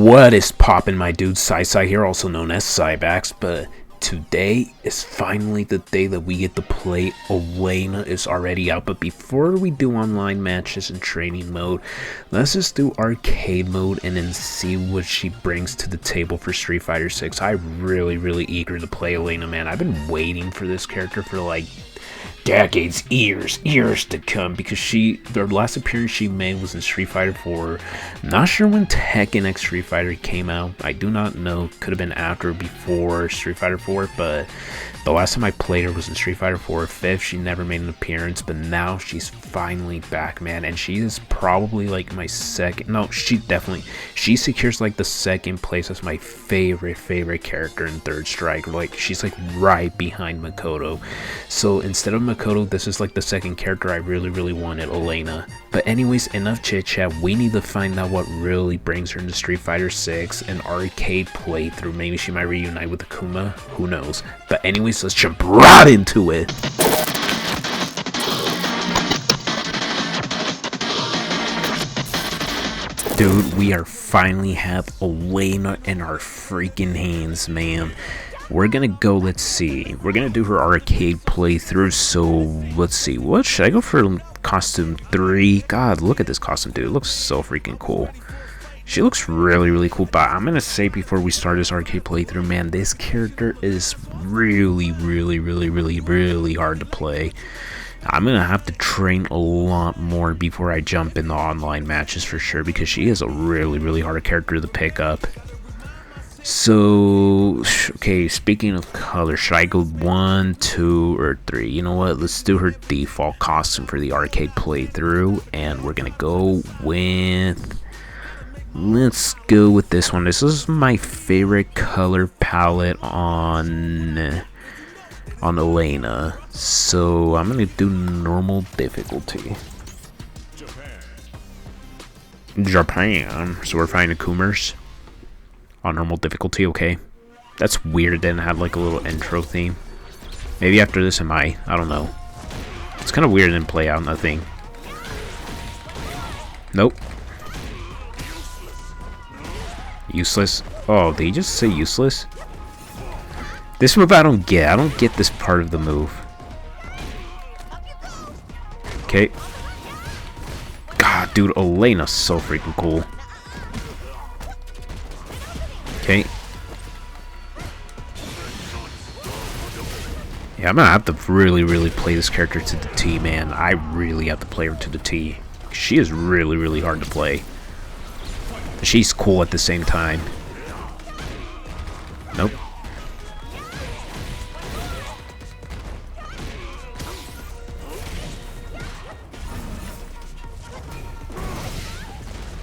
What is poppin', my dude? Sai here, also known as Cybax, but today is finally the day that we get to play. Elena is already out, but before we do online matches and training mode, let's just do arcade mode and then see what she brings to the table for Street Fighter 6. I'm really eager to play Elena, man. I've been waiting for this character for like decades, years to come, because the last appearance she made was in Street Fighter 4. I'm not sure when Tekken X Street Fighter came out. I do not know. Could have been after or before Street Fighter 4, but the last time I played her was in Street Fighter 4 5th. She never made an appearance, but now she's finally back, man, and she is probably like my second, no, she secures like the second place as my favorite character in Third Strike. Like, she's like right behind Makoto. So instead of Makoto, this is like the second character I really wanted, Elena. But anyways, enough chit chat. We need to find out what really brings her into Street Fighter 6, an arcade playthrough. Maybe she might reunite with Akuma, who knows. But anyways, let's jump right into it. Dude, we are finally have Elena in our freaking hands, man. We're gonna go, let's see, we're gonna do her arcade playthrough. So let's see, what should I go for? Costume 3. God, look at this costume, dude. It looks so freaking cool. She looks really cool. But I'm gonna say before we start this arcade playthrough, man, this character is really hard to play. I'm gonna have to train a lot more before I jump in the online matches for sure, because she is a really hard character to pick up. So, okay, speaking of color, should I go 1, 2, or 3? You know what? Let's do her default costume for the arcade playthrough, and we're gonna go with... Let's go with this one. This is my favorite color palette on Elena. So I'm gonna do normal difficulty. Japan. So we're fighting Akumers on normal difficulty. Okay, that's weird. It didn't have like a little intro theme. Maybe after this I don't know. It's kind of weird. It didn't play out nothing. Nope. Useless. Oh, did he just say useless? This move I don't get. I don't get this part of the move. Okay. God, dude, Elena's so freaking cool. Okay. Yeah, I'm gonna have to really play this character to the T, man. I really have to play her to the T. She is really hard to play. She's cool at the same time. Nope.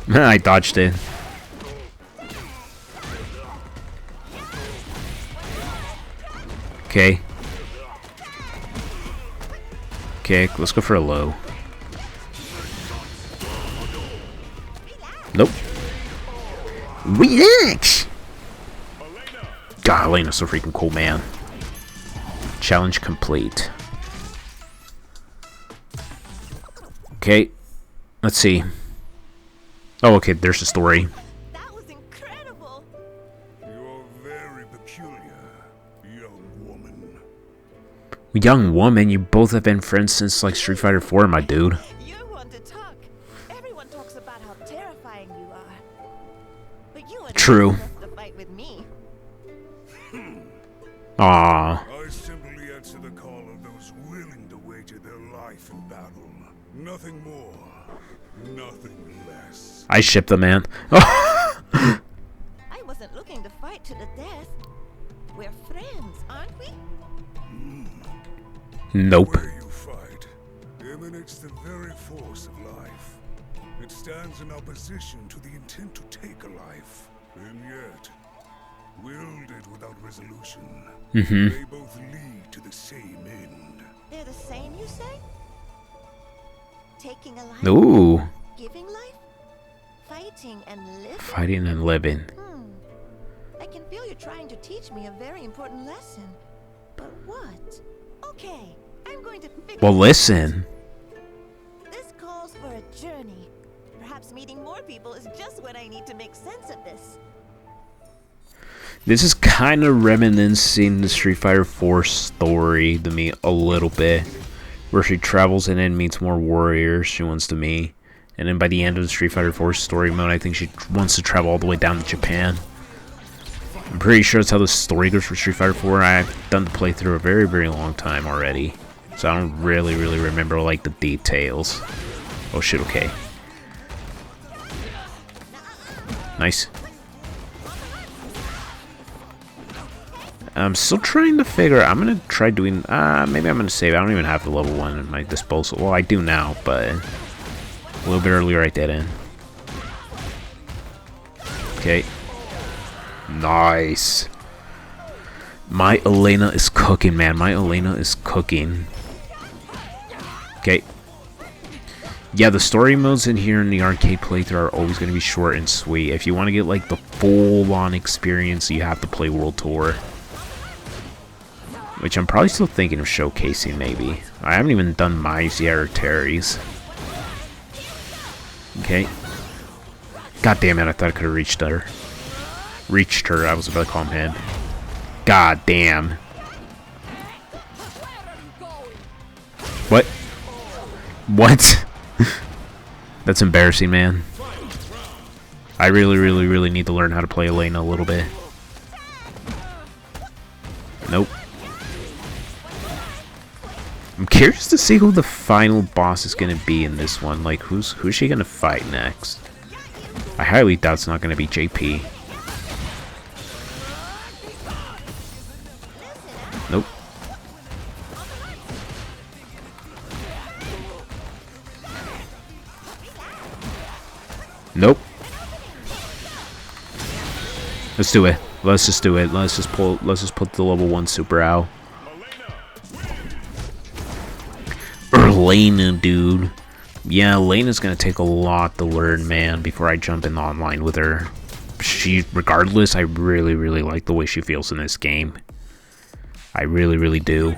I dodged it. Okay. Okay, let's go for a low. Nope. Relax! God, Elena's so freaking cool, man. Challenge complete. Okay. Let's see. Oh, okay, there's the story. That was incredible. You're very peculiar, young woman. Young woman? You both have been friends since like Street Fighter 4, my dude. You want to talk. Everyone talks about how terrifying you are. But you True. have to fight with me. Aww. I simply answer the call of those willing to wager their life in battle. Nothing more, nothing less. I ship the man. I wasn't looking to fight to the death. We're friends, aren't we? Nope. Where you fight emanates the very force of life. It stands in opposition to the intent to take a life, and yet wielded without resolution. They both lead to the same end. They're the same, you say? Taking a life, Ooh. giving life, fighting and living. Fighting and living. I can feel you're trying to teach me a very important lesson. But what? Okay, I'm going to figure Well, listen. This calls for a journey. Perhaps meeting more people is just what I need to make sense of this. This is kind of reminiscing the Street Fighter 4 story to me a little bit, where she travels and then meets more warriors she wants to meet. And then by the end of the Street Fighter 4 story mode, I think she wants to travel all the way down to Japan. I'm pretty sure that's how the story goes for Street Fighter 4. I've done the playthrough a very, very long time already, so I don't really remember like the details. Oh shit, okay. Nice. I'm still trying to figure out. I'm gonna try doing, maybe I'm gonna save. I don't even have the level 1 at my disposal. Well, I do now, but a little bit earlier I didn't. Okay. Nice. My Elena is cooking, man. My Elena is cooking. Okay. Yeah, the story modes in here in the arcade playthrough are always going to be short and sweet. If you want to get like the full-on experience, you have to play World Tour. Which I'm probably still thinking of showcasing, maybe. I haven't even done Mai's yet or Terry's. Okay. God damn it, I thought I could have reached her. I was about to call him. God damn. What? What? That's embarrassing, man. I really need to learn how to play Elena a little bit. Nope. I'm curious to see who the final boss is going to be in this one. Like, who's she going to fight next? I highly doubt it's not going to be JP. Nope. Nope. Let's do it. Let's just do it. Let's just put the level 1 super out. Elena, dude. Yeah, Elena's gonna take a lot to learn, man, before I jump in online with her. Regardless, I really like the way she feels in this game. I really do.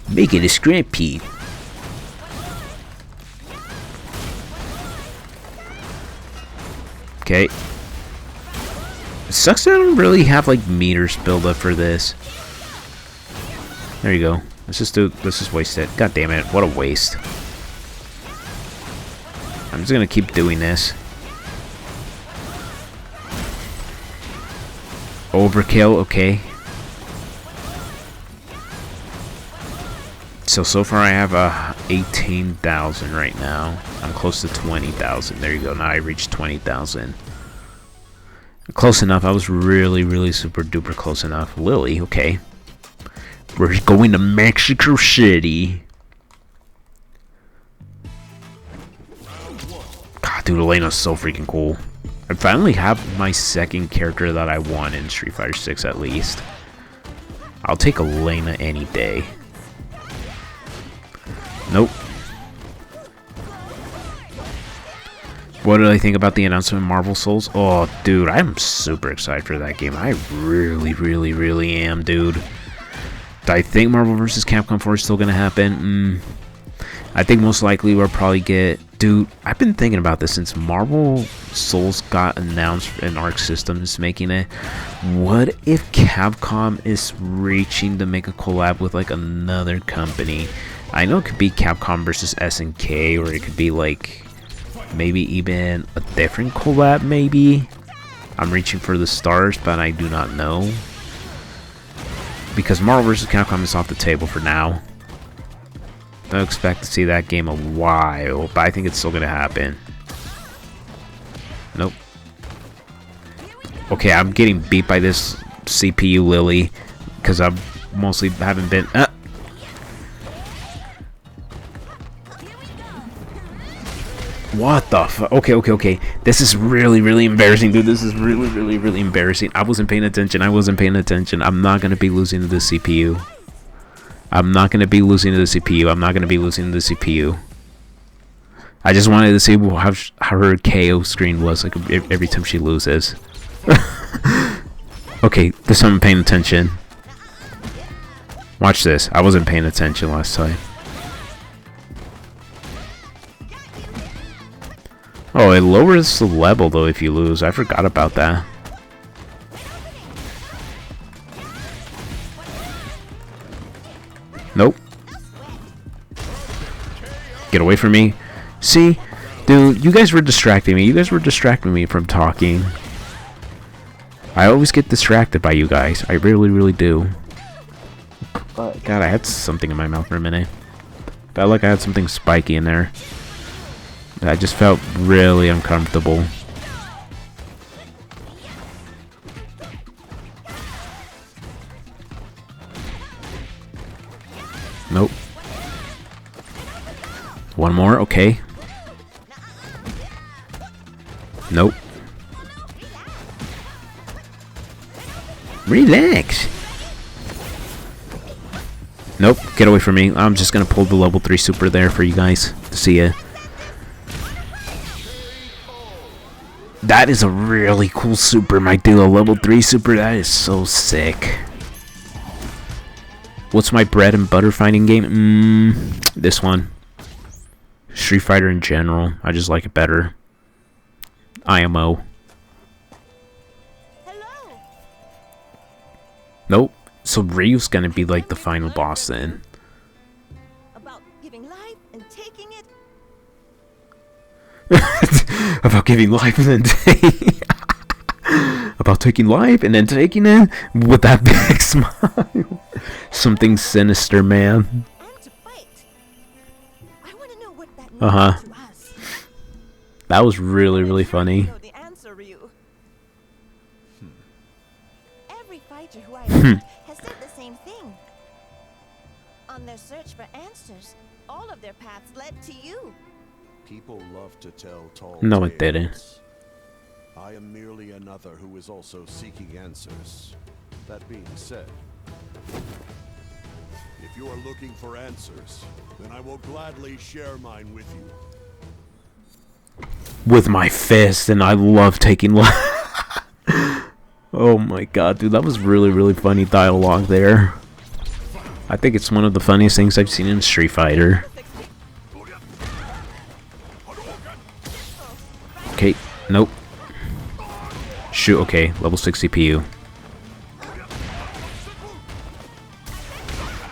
Make it a scrap heap. Okay. It sucks that I don't really have like meters build up for this. There you go. Let's just waste it. God damn it, what a waste. I'm just gonna keep doing this. Overkill, okay. So far I have 18,000 right now. I'm close to 20,000. There you go. Now I reached 20,000. Close enough. I was really super duper close enough. Lily, okay. We're going to Mexico City. God, dude, Elena's so freaking cool. I finally have my second character that I want in Street Fighter 6 at least. I'll take Elena any day. Nope. What did I think about the announcement of Marvel Souls? Oh, dude, I'm super excited for that game. I really am, dude. Do I think Marvel vs. Capcom 4 is still going to happen? I think most likely we'll probably get... Dude, I've been thinking about this since Marvel Souls got announced and Arc Systems making it. What if Capcom is reaching to make a collab with like another company? I know it could be Capcom versus SNK, or it could be like maybe even a different collab maybe. I'm reaching for the stars, but I do not know. Because Marvel vs. Capcom is off the table for now. Don't expect to see that game a while, but I think it's still gonna happen. Nope. Okay, I'm getting beat by this CPU Lily because I mostly haven't been. What the fuck? Okay. This is really embarrassing, dude. This is really embarrassing. I wasn't paying attention. I'm not gonna be losing to the CPU. I'm not gonna be losing to the CPU. I just wanted to see how her KO screen was like every time she loses. Okay, this time I'm paying attention. Watch this. I wasn't paying attention last time. Oh, it lowers the level though if you lose. I forgot about that. Nope. Get away from me. See? Dude, you guys were distracting me. You guys were distracting me from talking. I always get distracted by you guys. I really, really do. God, I had something in my mouth for a minute. Felt like I had something spiky in there. I just felt really uncomfortable. Nope. One more, okay. Nope. Relax. Nope, get away from me. I'm just gonna pull the level 3 super there for you guys to see it. That is a really cool super, my dude. A level 3 super, that is so sick. What's my bread and butter fighting game? This one. Street Fighter in general. I just like it better. IMO. Hello. Nope. So Ryu's gonna be like the final boss then. About giving life and taking it. About giving life and then about taking life and then taking it with that big smile. Something sinister, man. And to fight. I want to know what that means Uh-huh. to us. That was really, really funny. Know the answer, Ryu. Every fighter who I met has said the same thing. On their search for answers, all of their paths led to you. People love to tell tall No, it didn't. tales. I am merely another who is also seeking answers. That being said, if you are looking for answers, then I will gladly share mine with you. With my fist, and I love taking life. Oh my god, dude, that was really, really funny dialogue there. I think it's one of the funniest things I've seen in Street Fighter. Okay, nope. Shoot, okay, level 6 CPU.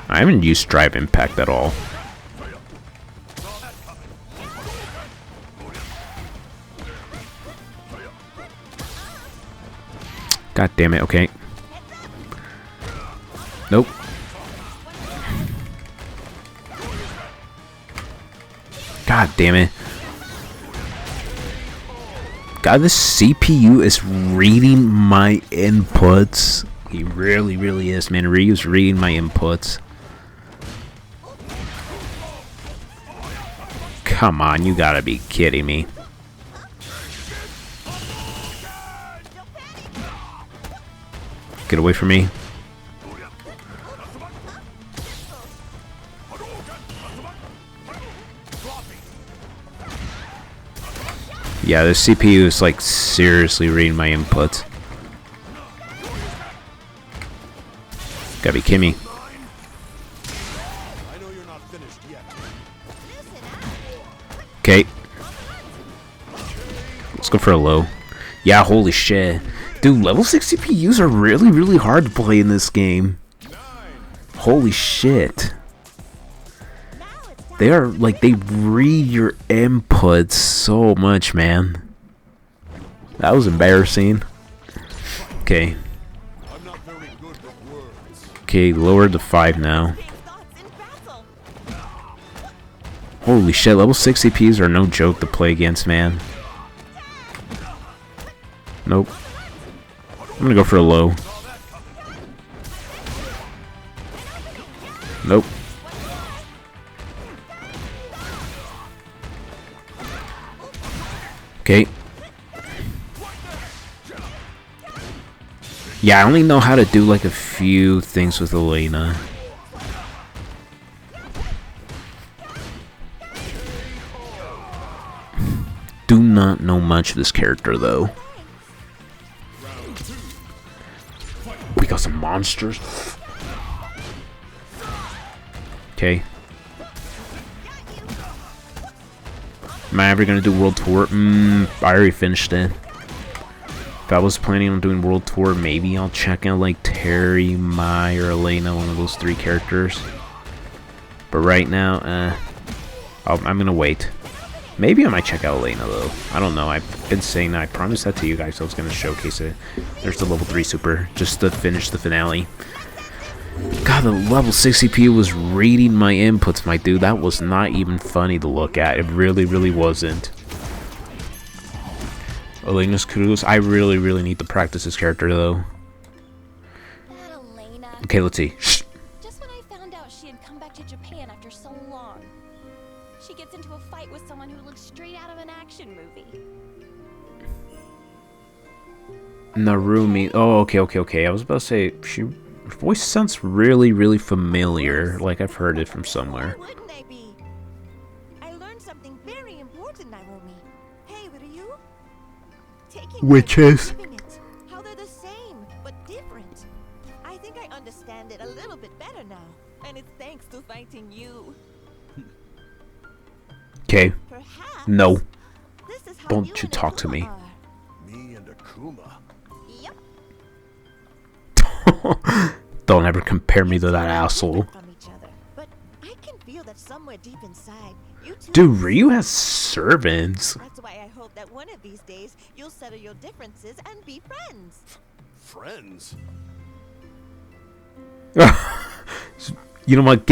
I haven't used Drive Impact at all. God damn it, okay. Nope. God damn it. God, this CPU is reading my inputs. He really, really is, man. Ryu's reading my inputs. Come on, you gotta be kidding me. Get away from me. Yeah, the CPU is like seriously reading my inputs. Gotta be kidding me. I know you're not finished yet. Okay. Let's go for a low. Yeah, holy shit. Dude, level 6 CPUs are really, really hard to play in this game. Holy shit. They are, like, they read your inputs so much, man. That was embarrassing. Okay. I'm not very good with words. Okay, lower to 5 now. Thoughts in battle. Holy shit, level 6 CPUs are no joke to play against, man. Nope. I'm gonna go for a low. Nope. Okay. Yeah, I only know how to do like a few things with Elena. Do not know much of this character though. We got some monsters. Okay. Am I ever gonna do World Tour? I already finished it. If I was planning on doing World Tour, maybe I'll check out like Terry, Mai, or Elena, one of those 3 characters. But right now, I'm gonna wait. Maybe I might check out Elena though. I don't know. I've been saying that. I promised that to you guys. I was gonna showcase it. There's the level 3 super just to finish the finale. God, the level 6 CPU was reading my inputs, my dude. That was not even funny to look at. It really, really wasn't. Elena's kudos. I really, really need to practice this character though. That Elena. Okay, let's see. Shh. Just when I found out she had come back to Japan after so long, she gets into a fight with someone who looks straight out of an action movie. Narumi. Oh, okay. I was about to say, her voice sounds really, really familiar. Like I've heard it from somewhere. Why wouldn't I be? I learned something very important, Narumi. Hey, what are you? Taking Which it and is? living it. How they're the same, but different. I think I understand it a little bit better now. And it's thanks to fighting you. Okay. Perhaps No. this is how Don't you you and talk to Akuma me. are. Me and Akuma. Yep. Don't ever compare me to that asshole. From each other, but I can feel that somewhere deep inside, you two. Dude, Ryu has servants. That's why I hope that one of these days you'll settle your differences and be friends. Friends? You know what?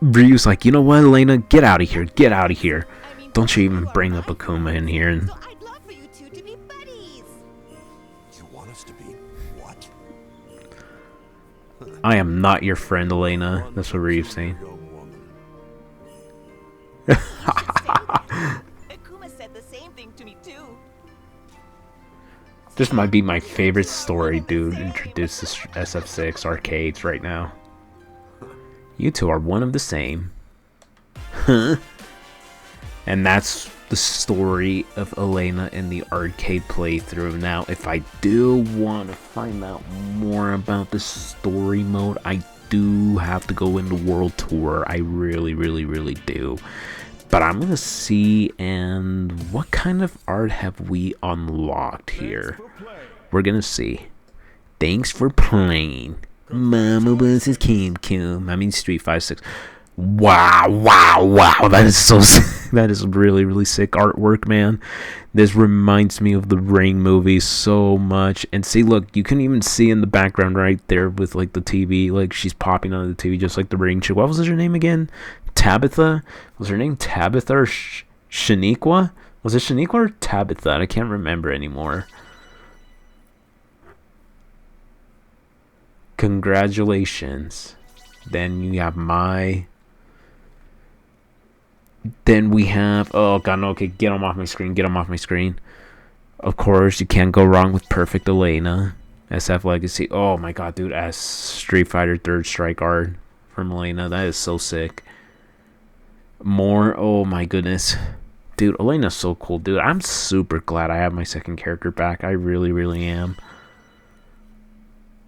Ryu's like, you know what, Elena? Get out of here. Get out of here. I mean, Don't you even are bring my up Akuma friends, in here. And So I'd love for you two to be buddies. You want us to be what? I am not your friend, Elena. That's what Ryu's saying. Young woman. You should say that. Akuma said the same thing to me too. This might be my favorite story, dude. Introduced to SF6 arcades right now. You two are one of the same. Huh? And that's the story of Elena in the arcade playthrough. Now, if I do want to find out more about the story mode, I do have to go into World Tour. I really, really, really do. But I'm gonna see, and what kind of art have we unlocked here? We're gonna see. Thanks for playing. Mama vs. Capcom. I mean Street 5 6. Wow. That is so that is really, really sick artwork, man. This reminds me of the Ring movie so much. And see, look, you can even see in the background right there with like the TV, like she's popping on the TV just like the Ring chick. What was her name again? Tabitha? Was her name Tabitha or Shaniqua? Was it Shaniqua or Tabitha? I can't remember anymore. Congratulations. Then you have Mai. Then we have... Oh, God, no. Okay, get them off my screen. Get them off my screen. Of course, you can't go wrong with Perfect Elena. SF Legacy. Oh, my God, dude. As Street Fighter 3rd Strike Art from Elena. That is so sick. More. Oh, my goodness. Dude, Elena's so cool, dude. I'm super glad I have my second character back. I really, really am.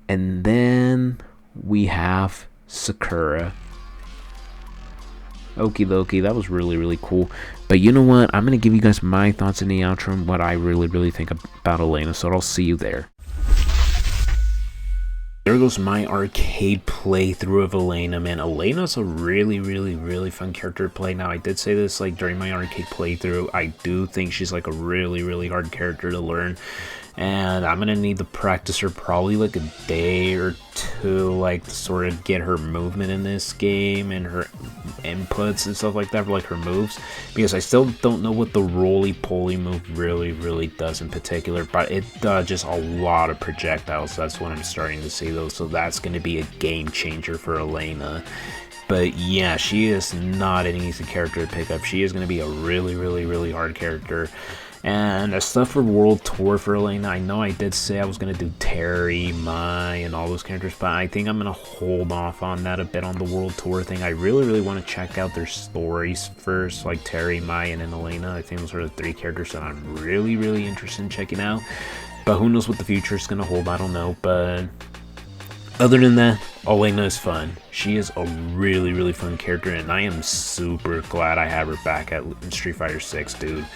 And then we have Sakura. Okie dokie, that was really, really cool. But you know what? I'm going to give you guys my thoughts in the outro and what I really, really think about Elena. So I'll see you there. There goes my arcade playthrough of Elena, man. Elena's a really, really, really fun character to play. Now, I did say this like during my arcade playthrough. I do think she's like a really, really hard character to learn. And I'm gonna need to practice her probably like a day or two, like to sort of get her movement in this game and her inputs and stuff like that for like her moves, because I still don't know what the roly-poly move really, really does in particular, but it does just a lot of projectiles. That's what I'm starting to see though, so that's gonna be a game changer for Elena. But yeah, she is not an easy character to pick up. She is gonna be a really, really, really hard character. And the stuff for World Tour for Elena, I know I did say I was going to do Terry, Mai, and all those characters, but I think I'm going to hold off on that a bit on the World Tour thing. I really, really want to check out their stories first, like Terry, Mai, and then Elena. I think those are the 3 characters that I'm really, really interested in checking out. But who knows what the future is going to hold, I don't know. But Other than that, Elena is fun. She is a really, really fun character, and I am super glad I have her back at Street Fighter 6, dude.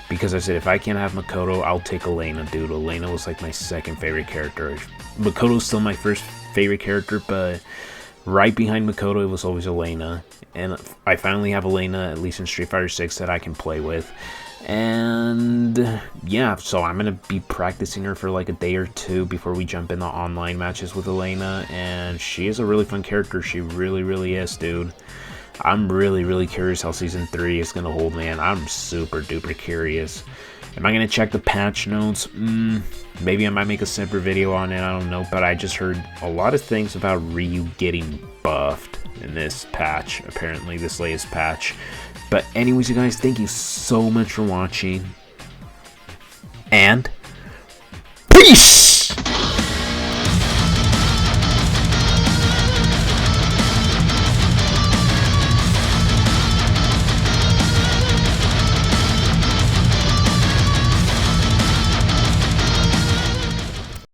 Because I said, if I can't have Makoto, I'll take Elena, dude. Elena was like my second favorite character. Makoto's still my first favorite character, but right behind Makoto, it was always Elena. And I finally have Elena, at least in Street Fighter 6, that I can play with. And yeah, so I'm gonna be practicing her for like a day or two before we jump into online matches with Elena, and she is a really fun character. She really is, dude. I'm really curious how season 3 is gonna hold, man. I'm super duper curious. Am I gonna check the patch notes? Maybe I might make a separate video on it, I don't know, but I just heard a lot of things about Ryu getting buffed in this patch, apparently this latest patch. But anyways, you guys, thank you so much for watching, and peace!